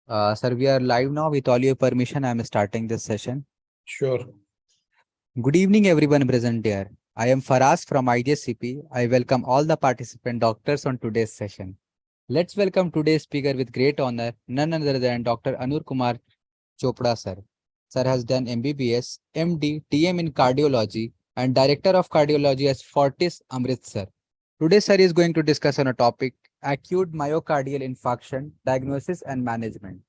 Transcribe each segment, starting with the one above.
Sir, we are live now. With all your permission, I am starting this session. Sure. Good evening, everyone present here. I am Faraz from IJCP. I welcome all the participant doctors on today's session. Let's welcome today's speaker with great honor, none other than Dr. Anur Kumar Chopra, sir. Sir has done MBBS, MD, TM in cardiology, and Director of Cardiology at Fortis Amritsar. Today, sir is going to discuss on a topic, acute myocardial infarction, diagnosis and management.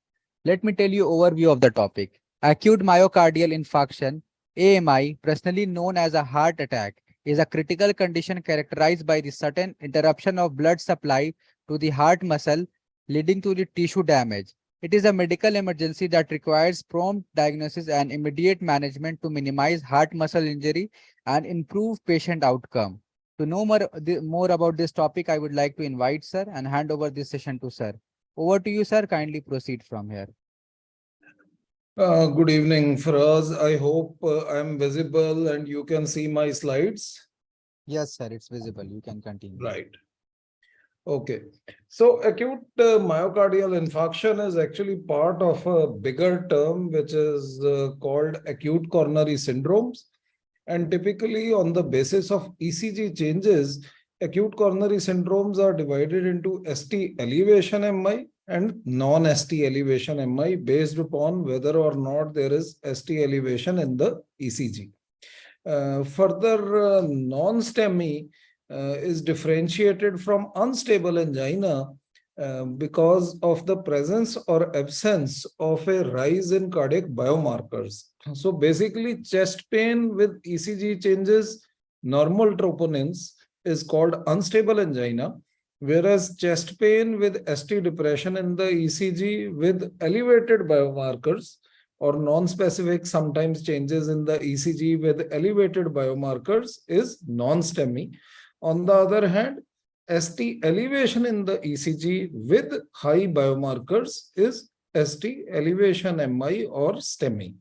Let me tell you overview of the topic. Acute myocardial infarction, AMI, personally known as a heart attack, is a critical condition characterized by the sudden interruption of blood supply to the heart muscle, leading to the tissue damage. It is a medical emergency that requires prompt diagnosis and immediate management to minimize heart muscle injury and improve patient outcome. To know more about this topic, I would like to invite sir and hand over this session to sir. Over to you, sir. Kindly proceed from here. Good evening, Faraz. I hope I'm visible and you can see my slides. Yes, sir. It's visible. You can continue. Right. Okay. So acute myocardial infarction is actually part of a bigger term, which is called acute coronary syndromes. And typically on the basis of ECG changes, acute coronary syndromes are divided into ST elevation MI and non-ST elevation MI based upon whether or not there is ST elevation in the ECG. Further, non-STEMI is differentiated from unstable angina because of the presence or absence of a rise in cardiac biomarkers. So basically, chest pain with ECG changes, normal troponins is called unstable angina, whereas chest pain with ST depression in the ECG with elevated biomarkers or non-specific sometimes changes in the ECG with elevated biomarkers is non-STEMI. On the other hand, ST elevation in the ECG with high biomarkers is ST elevation MI or STEMI.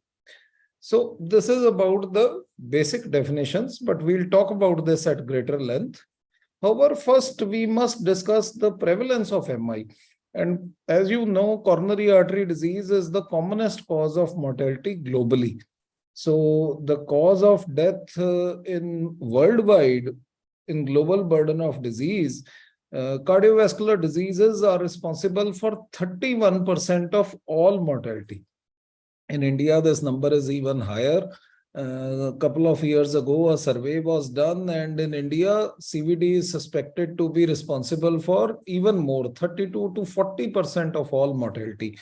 So this is about the basic definitions, but we'll talk about this at greater length. However, first we must discuss the prevalence of MI. And as you know, coronary artery disease is the commonest cause of mortality globally. So the cause of death in worldwide, in global burden of disease, cardiovascular diseases are responsible for 31% of all mortality. In India, this number is even higher. A couple of years ago, a survey was done, and in India, CVD is suspected to be responsible for even more, 32 to 40% of all mortality.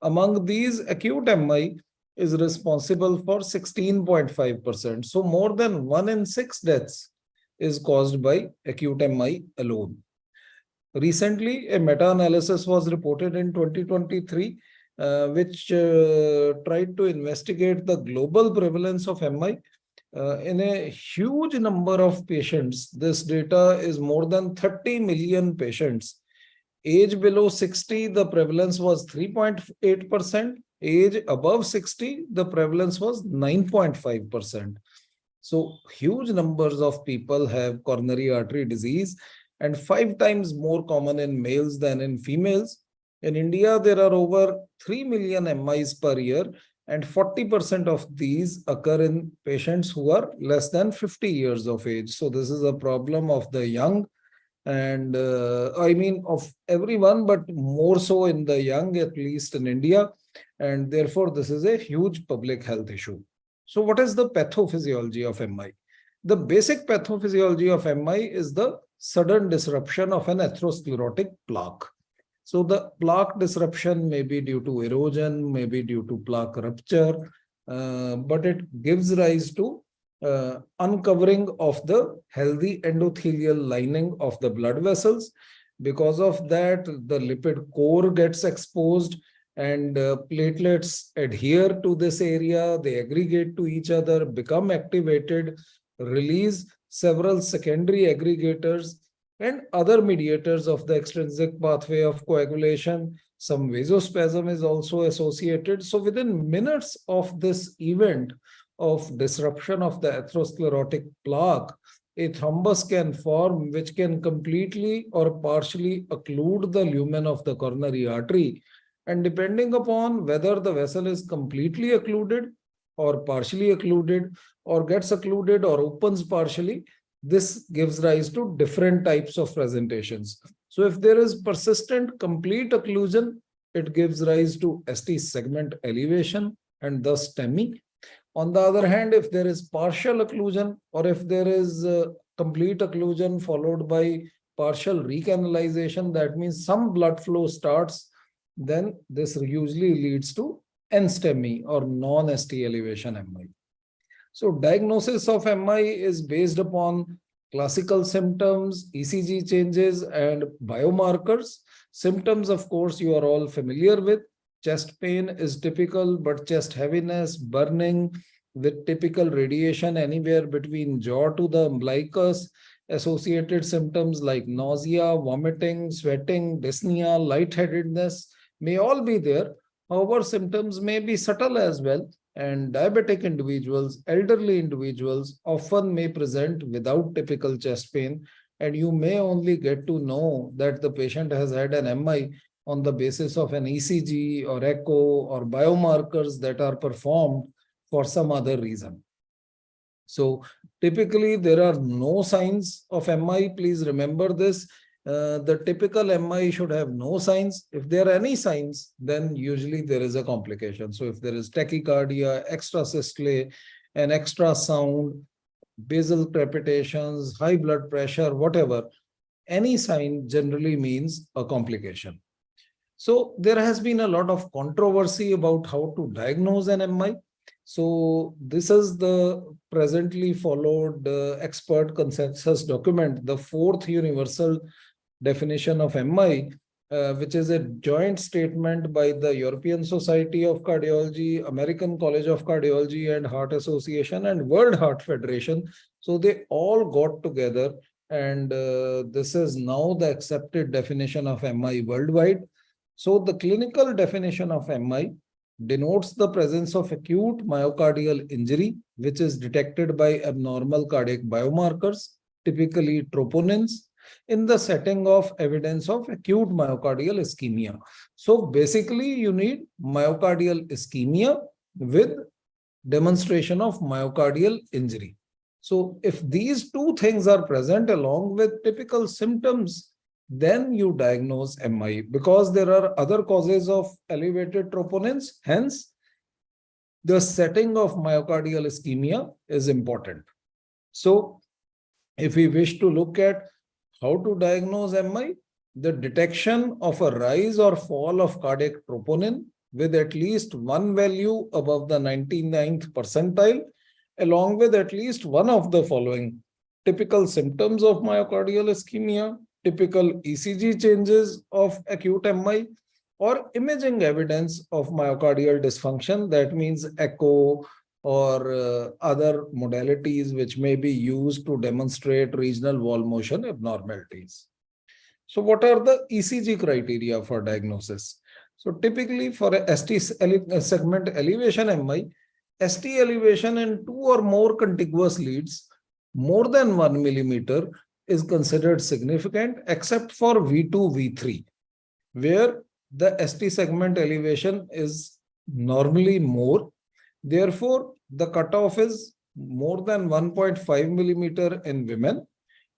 Among these, acute MI is responsible for 16.5%. So more than 1 in 6 deaths is caused by acute MI alone. Recently, a meta-analysis was reported in 2023 which tried to investigate the global prevalence of MI in a huge number of patients. This data is more than 30 million patients. Age below 60, the prevalence was 3.8%. Age above 60, the prevalence was 9.5%. So huge numbers of people have coronary artery disease and 5 times more common in males than in females. In India, there are over 3 million MIs per year, and 40% of these occur in patients who are less than 50 years of age. So this is a problem of the young, and I mean of everyone, but more so in the young, at least in India. And therefore, this is a huge public health issue. So what is the pathophysiology of MI? The basic pathophysiology of MI is the sudden disruption of an atherosclerotic plaque. So the plaque disruption may be due to erosion, may be due to plaque rupture, but it gives rise to uncovering of the healthy endothelial lining of the blood vessels. Because of that, the lipid core gets exposed, and platelets adhere to this area, they aggregate to each other, become activated, release several secondary aggregators and other mediators of the extrinsic pathway of coagulation. Some vasospasm is also associated. So within minutes of this event of disruption of the atherosclerotic plaque, a thrombus can form which can completely or partially occlude the lumen of the coronary artery. And depending upon whether the vessel is completely occluded or partially occluded or gets occluded or opens partially, this gives rise to different types of presentations. So if there is persistent complete occlusion, it gives rise to ST segment elevation and thus STEMI. On the other hand, if there is partial occlusion or if there is complete occlusion followed by partial recanalization, that means some blood flow starts, then this usually leads to NSTEMI or non-ST elevation MI. So diagnosis of MI is based upon classical symptoms, ECG changes, and biomarkers. Symptoms, of course, you are all familiar with. Chest pain is typical, but chest heaviness, burning with typical radiation anywhere between jaw to the umbilicus. Associated symptoms like nausea, vomiting, sweating, dyspnea, lightheadedness may all be there. However, symptoms may be subtle as well, and diabetic individuals, elderly individuals often may present without typical chest pain, and you may only get to know that the patient has had an MI on the basis of an ECG or echo or biomarkers that are performed for some other reason. So typically there are no signs of MI. Please remember this. The typical MI should have no signs. If there are any signs, then usually there is a complication. So if there is tachycardia, extrasystole, an extra sound, basal crepitations, high blood pressure, whatever, any sign generally means a complication. So there has been a lot of controversy about how to diagnose an MI. So this is the presently followed expert consensus document, the fourth universal definition of MI, which is a joint statement by the European Society of Cardiology, American College of Cardiology and Heart Association, and World Heart Federation. So they all got together, and this is now the accepted definition of MI worldwide. So the clinical definition of MI denotes the presence of acute myocardial injury, which is detected by abnormal cardiac biomarkers, typically troponins, in the setting of evidence of acute myocardial ischemia. So basically, you need myocardial ischemia with demonstration of myocardial injury. So if these two things are present along with typical symptoms, then you diagnose MI, because there are other causes of elevated troponins. Hence, the setting of myocardial ischemia is important. So if we wish to look at how to diagnose MI, the detection of a rise or fall of cardiac troponin with at least one value above the 99th percentile, along with at least one of the following: typical symptoms of myocardial ischemia, typical ECG changes of acute MI, or imaging evidence of myocardial dysfunction. That means echo or other modalities which may be used to demonstrate regional wall motion abnormalities. So what are the ECG criteria for diagnosis? So typically for a ST segment elevation MI, ST elevation in two or more contiguous leads more than 1 millimeter is considered significant, except for V2, V3, where the ST segment elevation is normally more. Therefore, the cutoff is more than 1.5 millimeter in women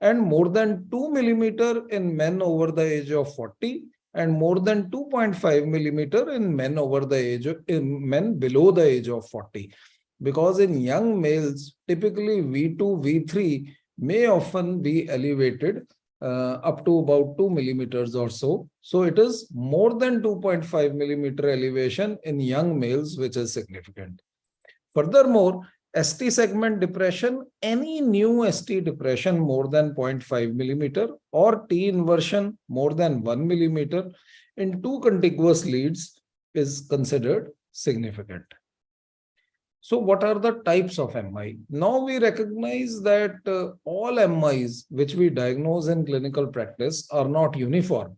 and more than 2 millimeter in men over the age of 40 and more than 2.5 millimeter in men over the age of men below the age of 40. Because in young males, typically V2, V3 may often be elevated up to about 2 millimeters or so. So it is more than 2.5 millimeter elevation in young males, which is significant. Furthermore, ST segment depression, any new ST depression more than 0.5 millimeter or T inversion more than 1 millimeter in two contiguous leads is considered significant. So what are the types of MI? Now we recognize that all MIs which we diagnose in clinical practice are not uniform,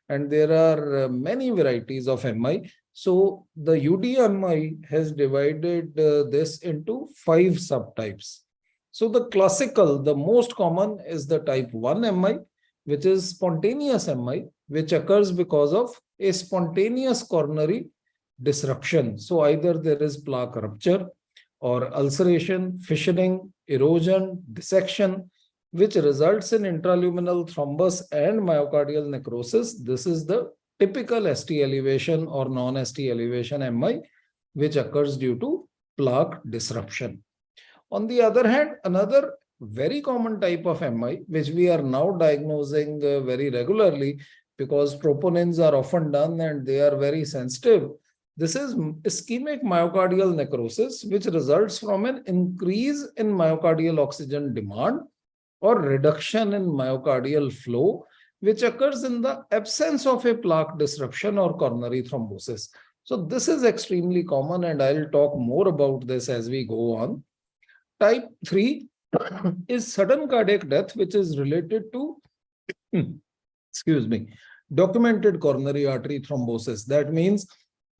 and there are many varieties of MI. So the UDMI has divided this into 5 subtypes. So the classical, the most common is the type 1 MI, which is spontaneous MI, which occurs because of a spontaneous coronary disruption. So either there is plaque rupture or ulceration, fissuring, erosion, dissection, which results in intraluminal thrombus and myocardial necrosis. This is the typical ST elevation or non-ST elevation MI, which occurs due to plaque disruption. On the other hand, another very common type of MI, which we are now diagnosing very regularly because troponins are often done and they are very sensitive. This is ischemic myocardial necrosis, which results from an increase in myocardial oxygen demand or reduction in myocardial flow, which occurs in the absence of a plaque disruption or coronary thrombosis. So this is extremely common, and I'll talk more about this as we go on. Type 3 is sudden cardiac death, which is related to, excuse me, documented coronary artery thrombosis. That means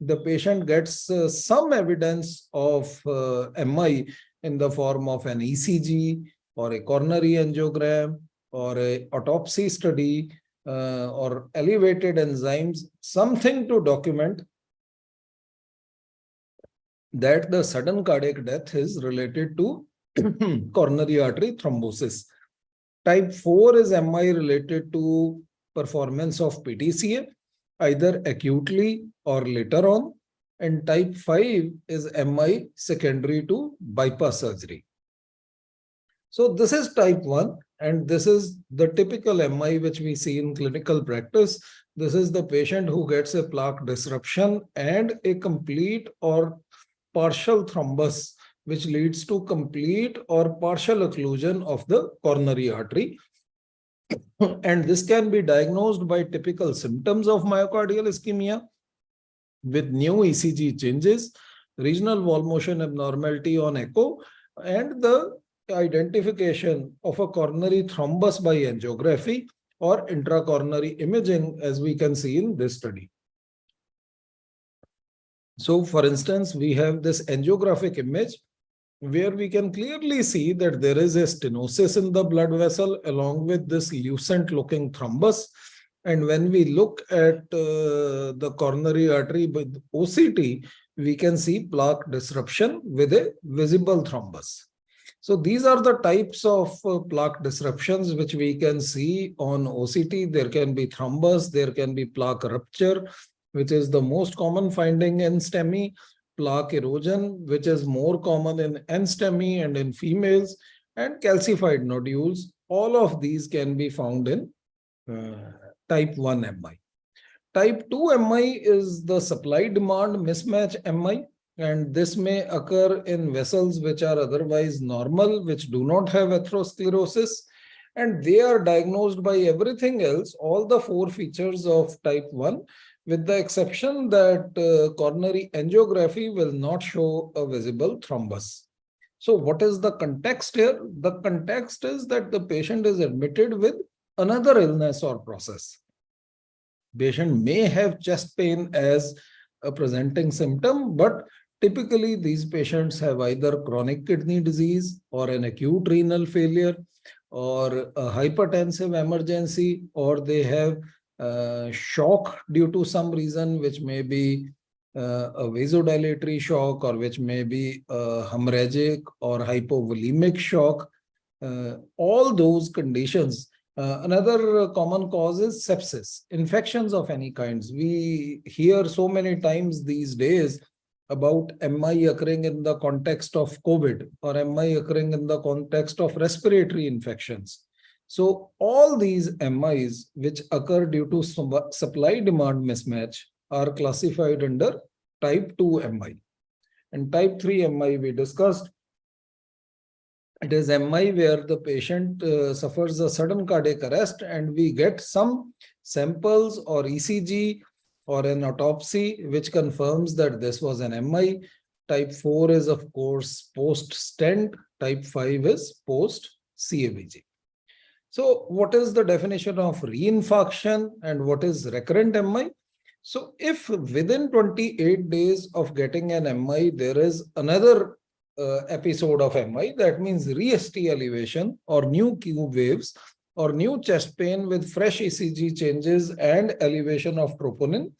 the patient gets some evidence of MI in the form of an ECG or a coronary angiogram or a autopsy study or elevated enzymes, something to document that the sudden cardiac death is related to coronary artery thrombosis. Type 4 is MI related to performance of PTCA, either acutely or later on. And type 5 is MI secondary to bypass surgery. So this is type 1, and this is the typical MI which we see in clinical practice. This is the patient who gets a plaque disruption and a complete or partial thrombus, which leads to complete or partial occlusion of the coronary artery. And this can be diagnosed by typical symptoms of myocardial ischemia with new ECG changes, regional wall motion abnormality on echo, and the identification of a coronary thrombus by angiography or intracoronary imaging, as we can see in this study. So, for instance, we have this angiographic image where we can clearly see that there is a stenosis in the blood vessel along with this lucent looking thrombus. And when we look at the coronary artery with OCT, we can see plaque disruption with a visible thrombus. So these are the types of plaque disruptions which we can see on OCT. There can be thrombus, there can be plaque rupture, which is the most common finding in STEMI, plaque erosion, which is more common in NSTEMI and in females, and calcified nodules. All of these can be found in type 1 MI. Type 2 MI is the supply-demand mismatch MI, and this may occur in vessels which are otherwise normal, which do not have atherosclerosis, and they are diagnosed by everything else, all the 4 features of type 1, with the exception that coronary angiography will not show a visible thrombus. So what is the context here? The context is that the patient is admitted with another illness or process. Patient may have chest pain as a presenting symptom, but typically these patients have either chronic kidney disease or an acute renal failure or a hypertensive emergency, or they have shock due to some reason, which may be a vasodilatory shock, or which may be a hemorrhagic or hypovolemic shock. All those conditions. Another common cause is sepsis, infections of any kinds. We hear so many times these days about MI occurring in the context of COVID or MI occurring in the context of respiratory infections. So all these MIs which occur due to supply-demand mismatch are classified under type 2 MI. And type 3 MI we discussed. It is MI where the patient suffers a sudden cardiac arrest and we get some samples or ECG or an autopsy which confirms that this was an MI. Type 4 is, of course, post-stent. Type 5 is post-CABG. So what is the definition of reinfarction and what is recurrent MI? So if within 28 days of getting an MI, there is another episode of MI, that means re-ST elevation or new Q waves or new chest pain with fresh ECG changes and elevation of troponin,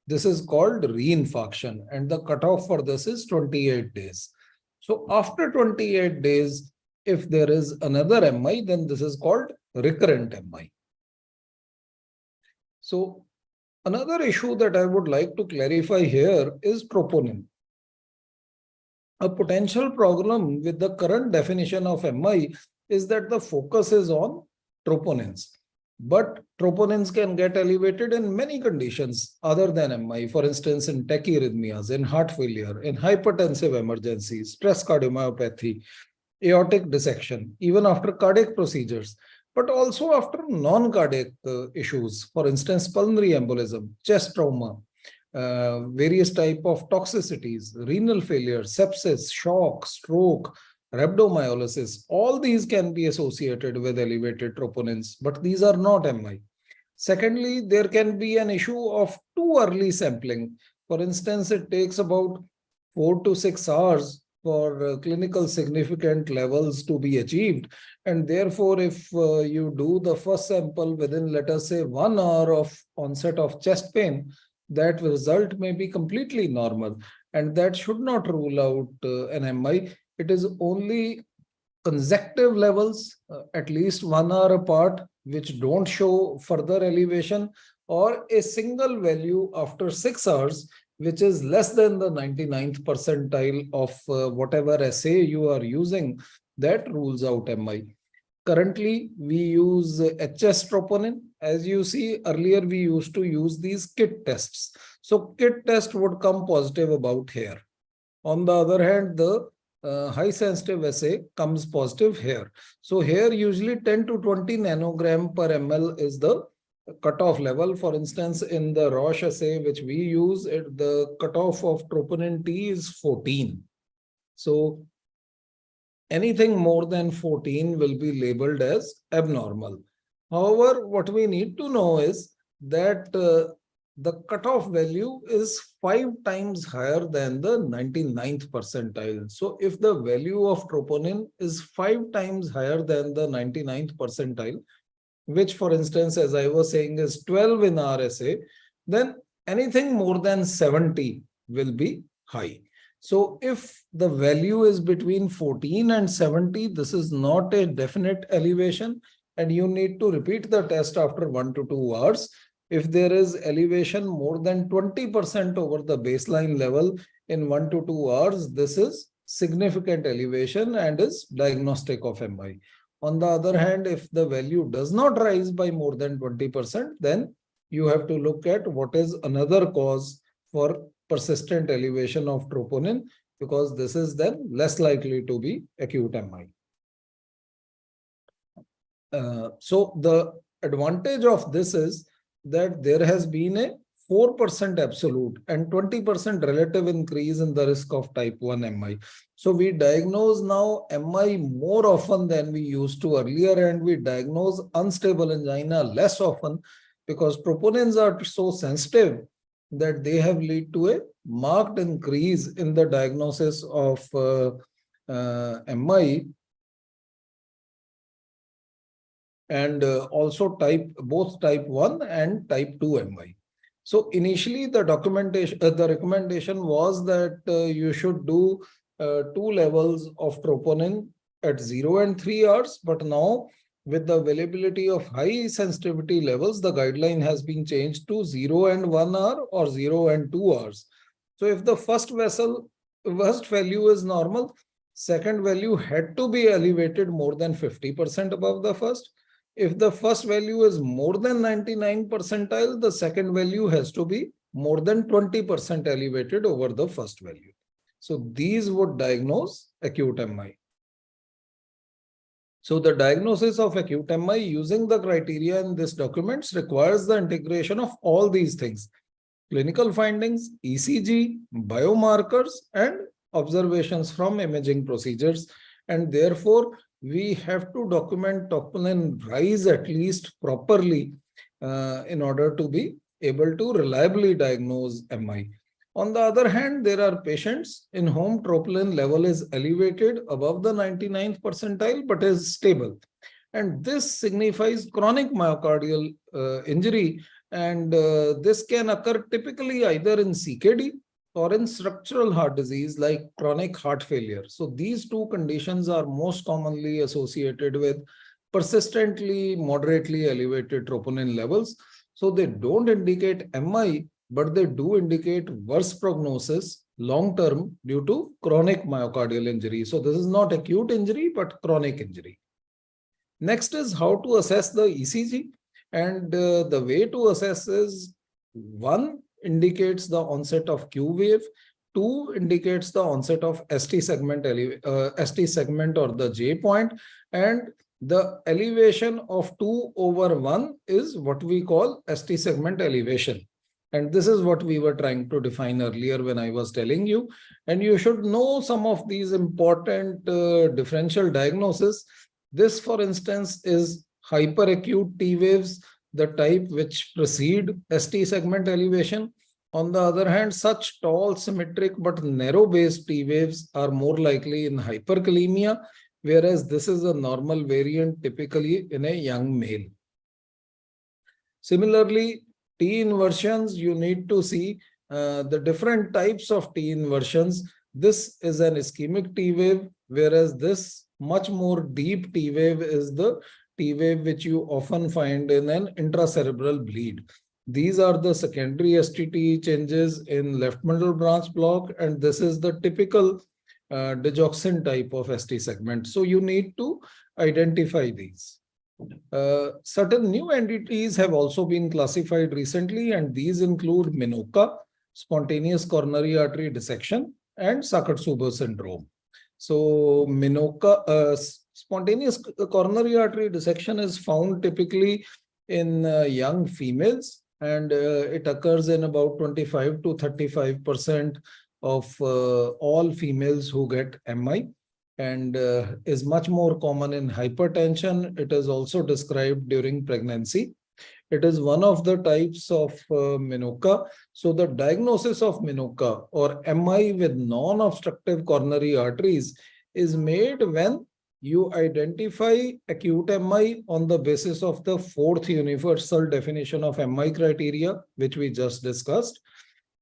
this is called reinfarction, and the cutoff for this is 28 days. So after 28 days, if there is another MI, then this is called recurrent MI. So another issue that I would like to clarify here is troponin. A potential problem with the current definition of MI is that the focus is on troponins. But troponins can get elevated in many conditions other than MI, for instance, in tachyarrhythmias, in heart failure, in hypertensive emergencies, stress cardiomyopathy, aortic dissection, even after cardiac procedures, but also after non-cardiac issues, for instance, pulmonary embolism, chest trauma, various type of toxicities, renal failure, sepsis, shock, stroke, rhabdomyolysis, all these can be associated with elevated troponins, but these are not MI. Secondly, there can be an issue of too early sampling. For instance, it takes about 4 to 6 hours for clinical significant levels to be achieved. And therefore, if you do the first sample within, let us say, 1 hour of onset of chest pain, that result may be completely normal. And that should not rule out an MI. It is only consecutive levels, at least 1 hour apart, which don't show further elevation, or a single value after 6 hours, which is less than the 99th percentile of whatever assay you are using, that rules out MI. Currently, we use HS troponin. As you see, earlier we used to use these kit tests. So kit test would come positive about here. On the other hand, the high sensitive assay comes positive here. So here usually 10 to 20 nanogram per ml is the cutoff level. For instance, in the Roche assay, which we use, the cutoff of troponin T is 14. So anything more than 14 will be labeled as abnormal. However, what we need to know is that the cutoff value is 5 times higher than the 99th percentile. So if the value of troponin is 5 times higher than the 99th percentile, which for instance, as I was saying, is 12 in RSA, then anything more than 70 will be high. So if the value is between 14 and 70, this is not a definite elevation, and you need to repeat the test after 1 to 2 hours. If there is elevation more than 20% over the baseline level in 1 to 2 hours, this is significant elevation and is diagnostic of MI. On the other hand, if the value does not rise by more than 20%, then you have to look at what is another cause for persistent elevation of troponin, because this is then less likely to be acute MI. So the advantage of this is that there has been a 4% absolute and 20% relative increase in the risk of type 1 MI. So we diagnose now MI more often than we used to earlier, and we diagnose unstable angina less often because troponins are so sensitive that they have led to a marked increase in the diagnosis of MI, and also both type 1 and type 2 MI. So initially the recommendation was that you should do 2 levels of troponin at 0 and 3 hours, but now with the availability of high sensitivity levels, the guideline has been changed to 0 and 1 hour or 0 and 2 hours. So if the first value is normal, second value had to be elevated more than 50% above the first. If the first value is more than 99 percentile, the second value has to be more than 20% elevated over the first value. So these would diagnose acute MI. So the diagnosis of acute MI using the criteria in this documents requires the integration of all these things. clinical findings, ECG, biomarkers, and observations from imaging procedures. And therefore, we have to document troponin rise at least properly in order to be able to reliably diagnose MI. On the other hand, there are patients in whom troponin level is elevated above the 99th percentile but is stable. And this signifies chronic myocardial injury. And this can occur typically either in CKD or in structural heart disease like chronic heart failure. So these two conditions are most commonly associated with persistently moderately elevated troponin levels. So they don't indicate MI, but they do indicate worse prognosis long term due to chronic myocardial injury. So this is not acute injury, but chronic injury. Next is how to assess the ECG. And the way to assess is one indicates the onset of Q wave, two indicates the onset of ST segment, ST segment or the J point, and the elevation of 2/1 is what we call ST segment elevation. And this is what we were trying to define earlier when I was telling you. And you should know some of these important differential diagnosis. This, for instance, is hyperacute T waves, the type which precede ST segment elevation. On the other hand, such tall, symmetric, but narrow-based T waves are more likely in hyperkalemia, whereas this is a normal variant typically in a young male. Similarly, T inversions, you need to see the different types of T inversions. This is an ischemic T wave, whereas this much more deep T wave is the T wave which you often find in an intracerebral bleed. These are the secondary STT changes in left middle branch block, and this is the typical digoxin type of ST segment. So you need to identify these. Certain new entities have also been classified recently, and these include MINOCA, spontaneous coronary artery dissection, and Sakatsubo syndrome. So MINOCA, spontaneous coronary artery dissection is found typically in young females, and it occurs in about 25 to 35% of all females who get MI, and is much more common in hypertension. It is also described during pregnancy. It is one of the types of MINOCA. So the diagnosis of MINOCA or MI with non-obstructive coronary arteries is made when you identify acute MI on the basis of the fourth universal definition of MI criteria, which we just discussed.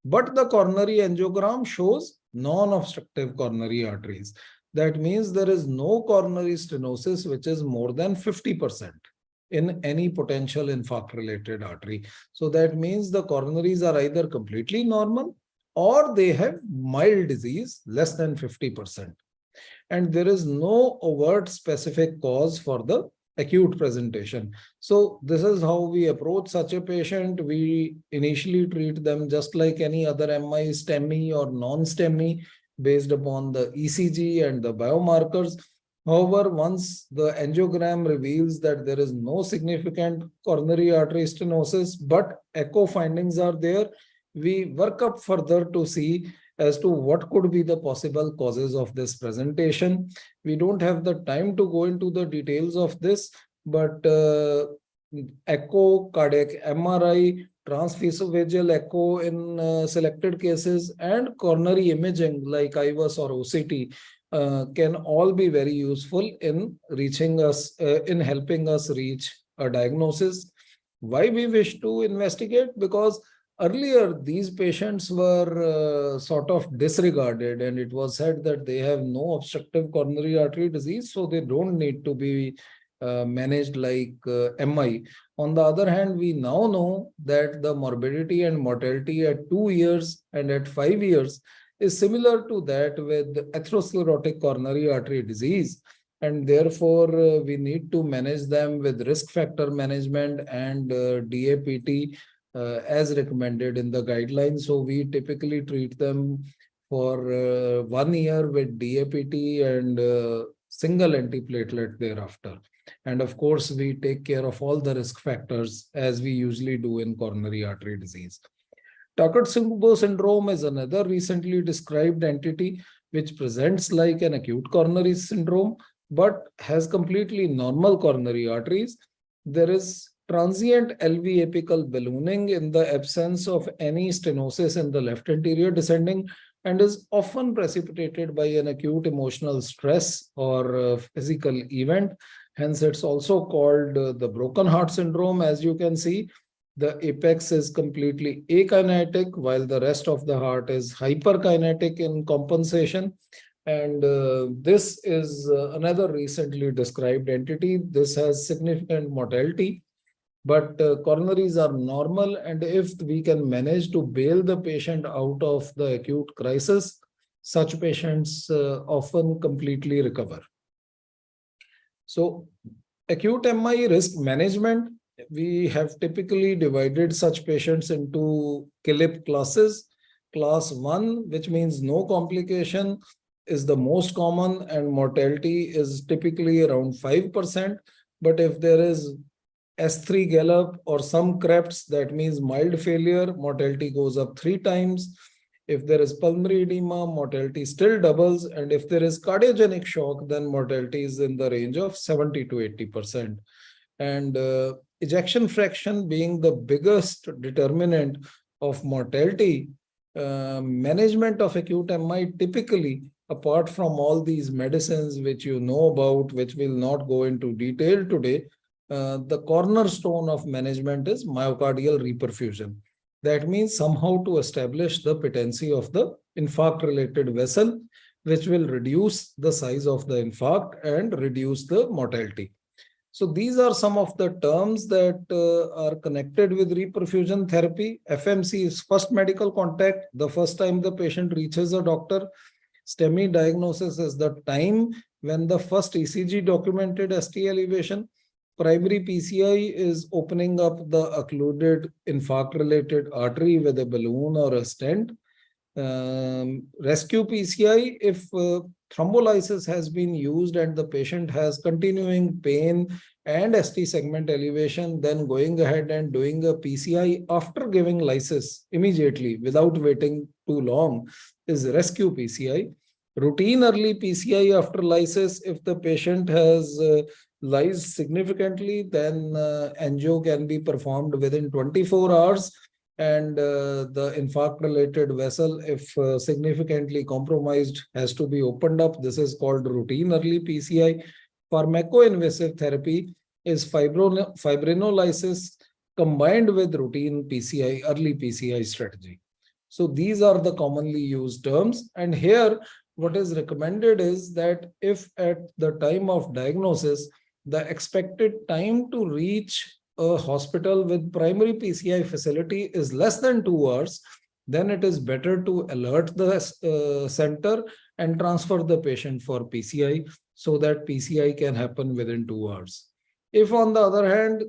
But the coronary angiogram shows non-obstructive coronary arteries. That means there is no coronary stenosis which is more than 50% in any potential infarct-related artery. So that means the coronaries are either completely normal or they have mild disease, less than 50%. And there is no overt specific cause for the acute presentation. So this is how we approach such a patient. We initially treat them just like any other MI, STEMI or non-STEMI, based upon the ECG and the biomarkers. However, once the angiogram reveals that there is no significant coronary artery stenosis, but echo findings are there, we work up further to see as to what could be the possible causes of this presentation. We don't have the time to go into the details of this, but echo, cardiac MRI, transesophageal echo in selected cases, and coronary imaging like IVUS or OCT can all be very useful in reaching us, in helping us reach a diagnosis. Why we wish to investigate? Because earlier these patients were sort of disregarded, and it was said that they have no obstructive coronary artery disease, so they don't need to be managed like MI. On the other hand, we now know that the morbidity and mortality at 2 years and at 5 years is similar to that with atherosclerotic coronary artery disease. And therefore, we need to manage them with risk factor management and DAPT as recommended in the guidelines. So we typically treat them for 1 year with DAPT and single antiplatelet thereafter. And of course, we take care of all the risk factors as we usually do in coronary artery disease. Takotsubo syndrome is another recently described entity which presents like an acute coronary syndrome but has completely normal coronary arteries. There is transient LV apical ballooning in the absence of any stenosis in the left anterior descending and is often precipitated by an acute emotional stress or physical event. Hence, it's also called the broken heart syndrome, as you can see. The apex is completely akinetic, while the rest of the heart is hyperkinetic in compensation. And this is another recently described entity. This has significant mortality, but coronaries are normal. And if we can manage to bail the patient out of the acute crisis, such patients often completely recover. So, acute MI risk management, we have typically divided such patients into KLIP classes. Class 1, which means no complication, is the most common and mortality is typically around 5%. But if there is S3 gallop or some CREPTs, that means mild failure, mortality goes up 3 times. If there is pulmonary edema, mortality still doubles. And if there is cardiogenic shock, then mortality is in the range of 70 to 80%. And ejection fraction being the biggest determinant of mortality, management of acute MI typically, apart from all these medicines which you know about, which will not go into detail today, the cornerstone of management is myocardial reperfusion. That means somehow to establish the patency of the infarct-related vessel, which will reduce the size of the infarct and reduce the mortality. So these are some of the terms that are connected with reperfusion therapy. FMC is first medical contact, the first time the patient reaches a doctor. STEMI diagnosis is the time when the first ECG documented ST elevation. Primary PCI is opening up the occluded infarct-related artery with a balloon or a stent. Rescue PCI, if thrombolysis has been used and the patient has continuing pain and ST segment elevation, then going ahead and doing a PCI after giving lysis immediately without waiting too long is rescue PCI. Routine early PCI after lysis, if the patient has lies significantly, then angio can be performed within 24 hours. And the infarct-related vessel, if significantly compromised, has to be opened up. This is called routine early PCI. Pharmacoinvasive therapy is fibrinolysis combined with routine PCI, early PCI strategy. So these are the commonly used terms. And here, what is recommended is that if at the time of diagnosis, the expected time to reach a hospital with primary PCI facility is less than 2 hours, then it is better to alert the center and transfer the patient for PCI so that PCI can happen within 2 hours. If on the other hand,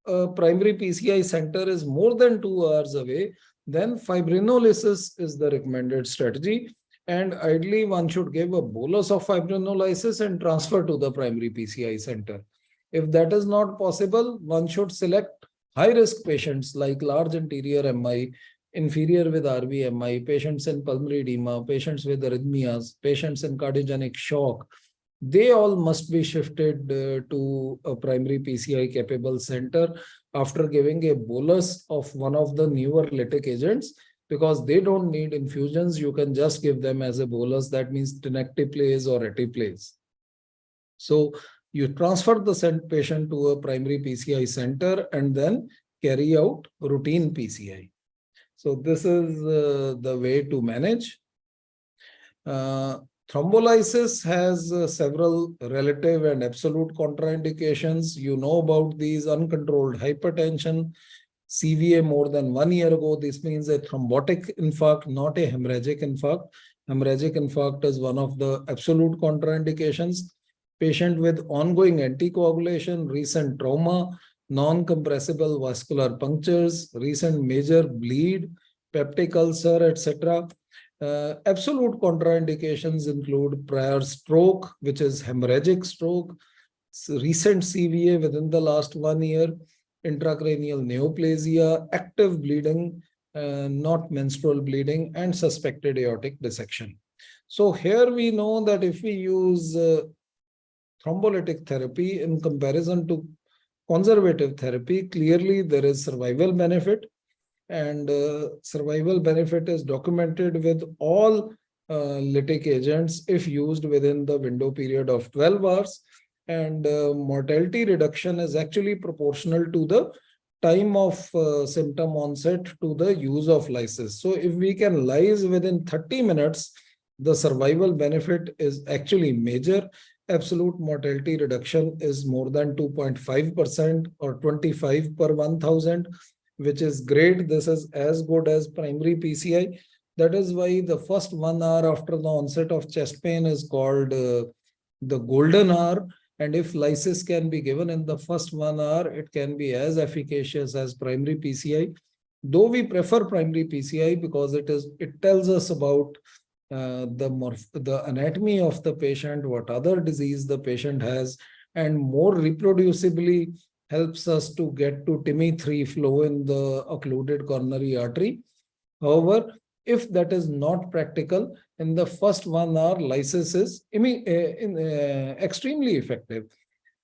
a primary PCI center is more than 2 hours away, then fibrinolysis is the recommended strategy. And ideally, one should give a bolus of fibrinolysis and transfer to the primary PCI center. If that is not possible, one should select high-risk patients like large anterior MI, inferior with RV MI, patients in pulmonary edema, patients with arrhythmias, patients in cardiogenic shock. They all must be shifted to a primary PCI capable center after giving a bolus of one of the newer lytic agents, because they don't need infusions. You can just give them as a bolus. That means tenecteplase or etiplase. So you transfer the patient to a primary PCI center and then carry out routine PCI. So this is the way to manage. Thrombolysis has several relative and absolute contraindications. You know about these: uncontrolled hypertension, CVA more than 1 year ago. This means a thrombotic infarct, not a hemorrhagic infarct. Hemorrhagic infarct is one of the absolute contraindications. Patient with ongoing anticoagulation, recent trauma, non-compressible vascular punctures, recent major bleed, peptic ulcer, etc. Absolute contraindications include prior stroke, which is hemorrhagic stroke, recent CVA within the last 1 year, intracranial neoplasia, active bleeding, not menstrual bleeding, and suspected aortic dissection. So here we know that if we use thrombolytic therapy in comparison to conservative therapy, clearly there is survival benefit, and survival benefit is documented with all lytic agents if used within the window period of 12 hours. And mortality reduction is actually proportional to the time of symptom onset to the use of lysis. So if we can lyse within 30 minutes, the survival benefit is actually major. Absolute mortality reduction is more than 2.5% or 25 per 1,000, which is great. This is as good as primary PCI. That is why the first 1 hour after the onset of chest pain is called the golden hour. And if lysis can be given in the first 1 hour, it can be as efficacious as primary PCI. Though we prefer primary PCI because it tells us about the anatomy of the patient, what other disease the patient has, and more reproducibly helps us to get to TIMI-3 flow in the occluded coronary artery. However, if that is not practical, in the first 1 hour, lysis is extremely effective.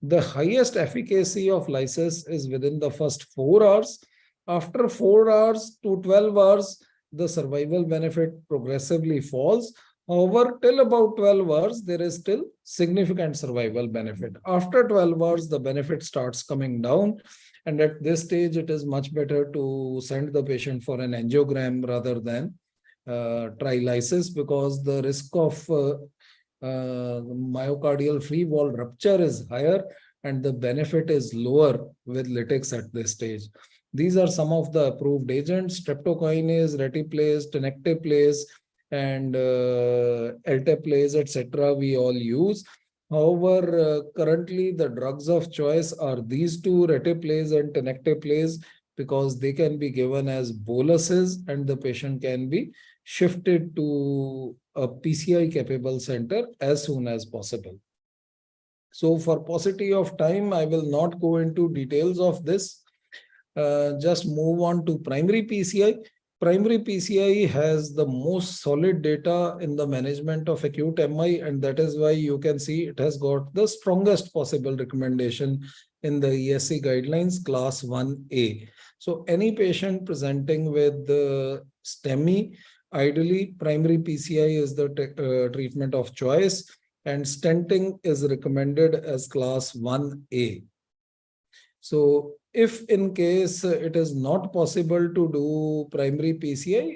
The highest efficacy of lysis is within the first 4 hours. After 4 hours to 12 hours, the survival benefit progressively falls. However, till about 12 hours, there is still significant survival benefit. After 12 hours, the benefit starts coming down. And at this stage, it is much better to send the patient for an angiogram rather than try lysis, because the risk of myocardial free wall rupture is higher and the benefit is lower with lytics at this stage. These are some of the approved agents: streptokinase, retiplase, tenecteplase, and elteplase, etc. we all use. However, currently the drugs of choice are these two, retiplase and tenecteplase, because they can be given as boluses and the patient can be shifted to a PCI capable center as soon as possible. So for paucity of time, I will not go into details of this. Just move on to primary PCI. Primary PCI has the most solid data in the management of acute MI, and that is why you can see it has got the strongest possible recommendation in the ESC guidelines, class 1A. So any patient presenting with the STEMI, ideally primary PCI is the treatment of choice, and stenting is recommended as class 1A. So if in case it is not possible to do primary PCI,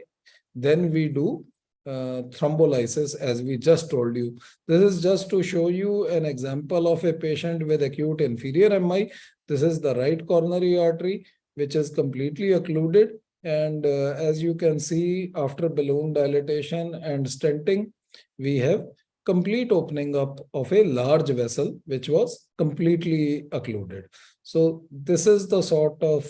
then we do thrombolysis, as we just told you. This is just to show you an example of a patient with acute inferior MI. This is the right coronary artery, which is completely occluded. And as you can see, after balloon dilatation and stenting, we have complete opening up of a large vessel, which was completely occluded. So this is the sort of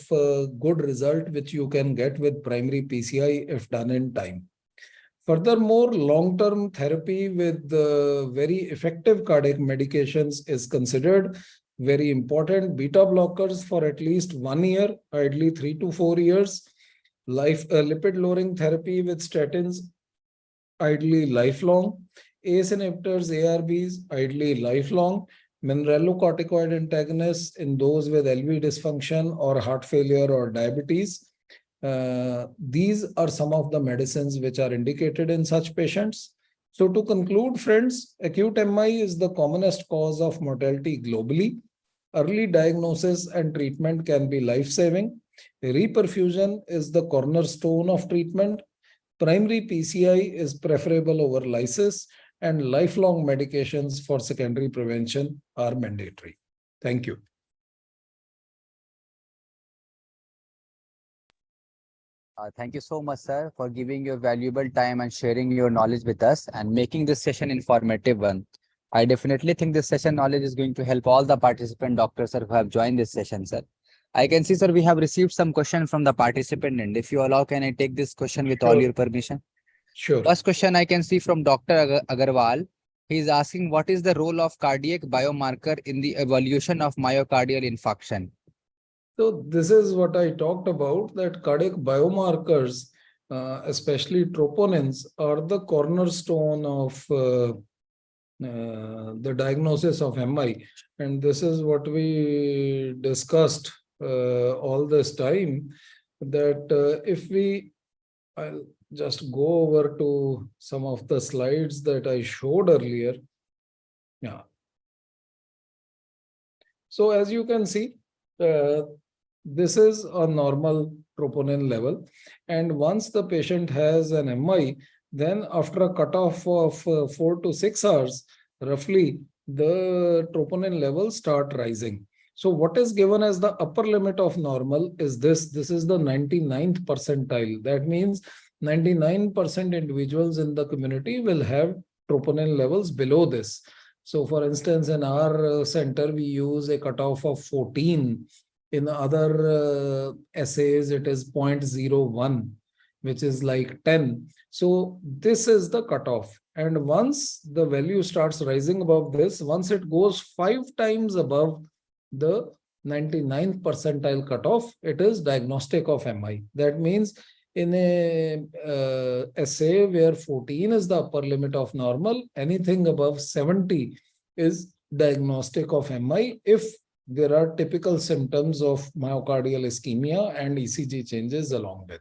good result which you can get with primary PCI if done in time. Furthermore, long-term therapy with very effective cardiac medications is considered very important. Beta blockers for at least 1 year, ideally 3 to 4 years. Lipid-lowering therapy with statins, ideally lifelong. ACE inhibitors, ARBs, ideally lifelong. Mineralocorticoid antagonists in those with LV dysfunction or heart failure or diabetes. These are some of the medicines which are indicated in such patients. So to conclude, friends, acute MI is the commonest cause of mortality globally. Early diagnosis and treatment can be life-saving. Reperfusion is the cornerstone of treatment. Primary PCI is preferable over lysis, and lifelong medications for secondary prevention are mandatory. Thank you. Thank you so much, sir, for giving your valuable time and sharing your knowledge with us and making this session informative one. I definitely think this session knowledge is going to help all the participant doctors, sir, who have joined this session, sir. I can see, sir, we have received some questions from the participant, and if you allow, can I take this question with all Sure. your permission? Sure. First question I can see from Dr. Agarwal. He is asking, what is the role of cardiac biomarker in the evolution of myocardial infarction? So this is what I talked about, that cardiac biomarkers, especially troponins, are the cornerstone of the diagnosis of MI. And this is what we discussed all this time, that if we, I'll just go over to some of the slides that I showed earlier. Yeah. So as you can see, this is a normal troponin level. And once the patient has an MI, then after a cutoff of 4 to 6 hours, roughly, the troponin levels start rising. So what is given as the upper limit of normal is this. This is the 99th percentile. That means 99% individuals in the community will have troponin levels below this. So for instance, in our center, we use a cutoff of 14. In other assays, it is 0.01, which is like 10. So this is the cutoff. And once the value starts rising above this, once it goes 5 times above the 99th percentile cutoff, it is diagnostic of MI. That means in a assay where 14 is the upper limit of normal, anything above 70 is diagnostic of MI if there are typical symptoms of myocardial ischemia and ECG changes along with.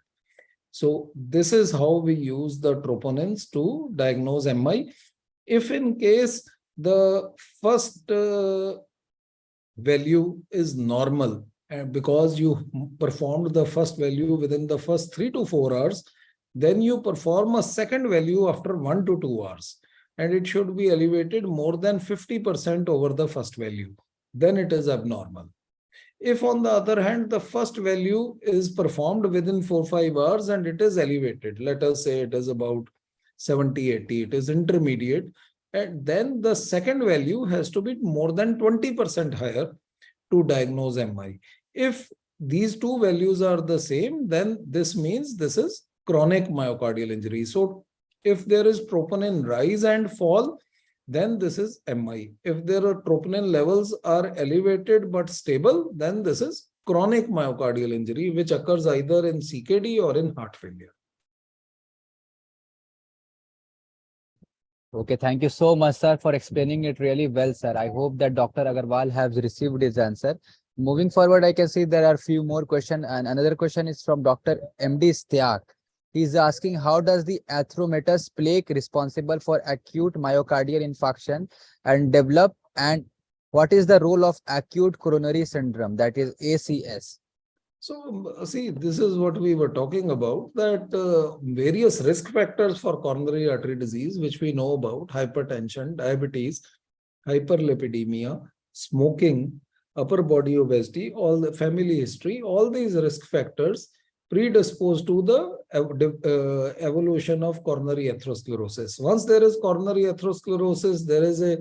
So this is how we use the troponins to diagnose MI. If in case the first value is normal, and because you performed the first value within the first 3 to 4 hours, then you perform a second value after 1 to 2 hours, and it should be elevated more than 50% over the first value. Then it is abnormal. If on the other hand, the first value is performed within 4 5 hours and it is elevated, let us say it is about 70 80, it is intermediate, and then the second value has to be more than 20% higher to diagnose MI. If these two values are the same, then this means this is chronic myocardial injury. So if there is troponin rise and fall, then this is MI. If there are troponin levels are elevated but stable, then this is chronic myocardial injury, which occurs either in CKD or in heart failure. Okay, thank you so much, sir, for explaining it really well, sir. I hope that Dr. Agarwal has received his answer. Moving forward, I can see there are a few more questions, and another question is from Dr. MD Styak. He's asking, how does the atheromatous plaque responsible for acute myocardial infarction and develop, and what is the role of acute coronary syndrome, that is ACS? So, see, this is what we were talking about, that various risk factors for coronary artery disease, which we know about: hypertension, diabetes, hyperlipidemia, smoking, upper body obesity, all the family history, all these risk factors predispose to the evolution of coronary atherosclerosis. Once there is coronary atherosclerosis, there is a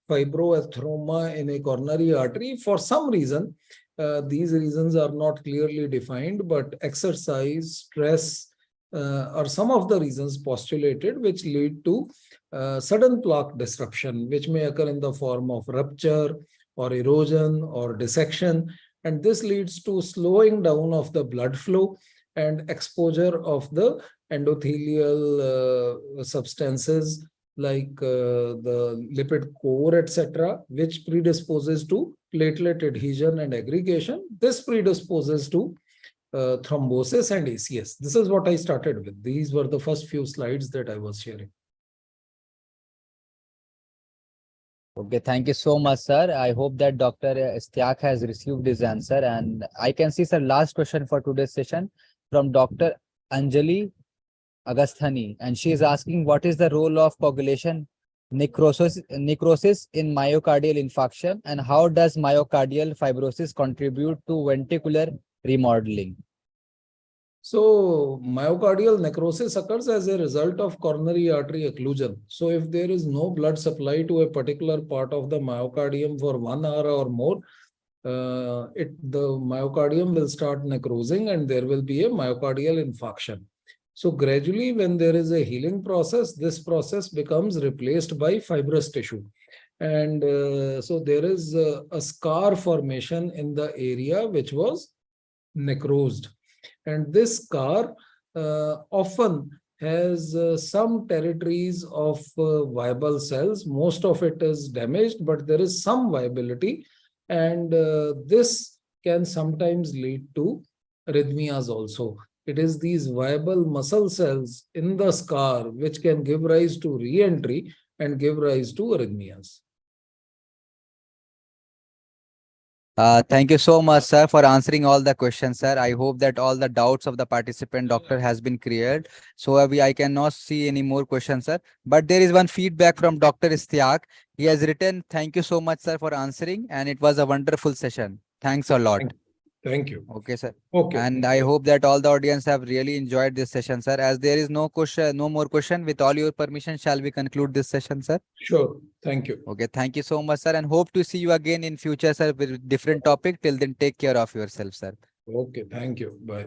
fibroatheroma in a coronary artery. For some reason, these reasons are not clearly defined, but exercise, stress are some of the reasons postulated which lead to sudden plaque disruption, which may occur in the form of rupture or erosion or dissection. And this leads to slowing down of the blood flow and exposure of the endothelial substances like the lipid core, etc., which predisposes to platelet adhesion and aggregation. This predisposes to thrombosis and ACS. This is what I started with. These were the first few slides that I was sharing. Okay, thank you so much, sir. I hope that Dr. Styak has received his answer. And I can see, sir, last question for today's session from Dr. Anjali Agasthani, and she is asking, what is the role of coagulation necrosis in myocardial infarction, and how does myocardial fibrosis contribute to ventricular remodeling? So myocardial necrosis occurs as a result of coronary artery occlusion. So if there is no blood supply to a particular part of the myocardium for 1 hour or more, the myocardium will start necrosing and there will be a myocardial infarction. So gradually, when there is a healing process, this process becomes replaced by fibrous tissue. And so there is a scar formation in the area which was necrosed. And this scar often has some territories of viable cells. Most of it is damaged, but there is some viability. And this can sometimes lead to arrhythmias also. It is these viable muscle cells in the scar which can give rise to re-entry and give rise to arrhythmias. Thank you so much, sir, for answering all the questions, sir. I hope that all the doubts of the participant doctor has been cleared. So I cannot see any more questions, sir. But there is one feedback from Dr. Istiaq. He has written, thank you so much, sir, for answering. And it was a wonderful session. Thanks a lot. Thank you. Okay, sir. Okay. And I hope that all the audience have really enjoyed this session, sir. As there is no question, no more question, with all your permission, shall we conclude this session, sir? Sure. Thank you. Okay, thank you so much, sir, and hope to see you again in future, sir, with different topic. Till then, take care of yourself, sir. Okay. Thank you. Bye.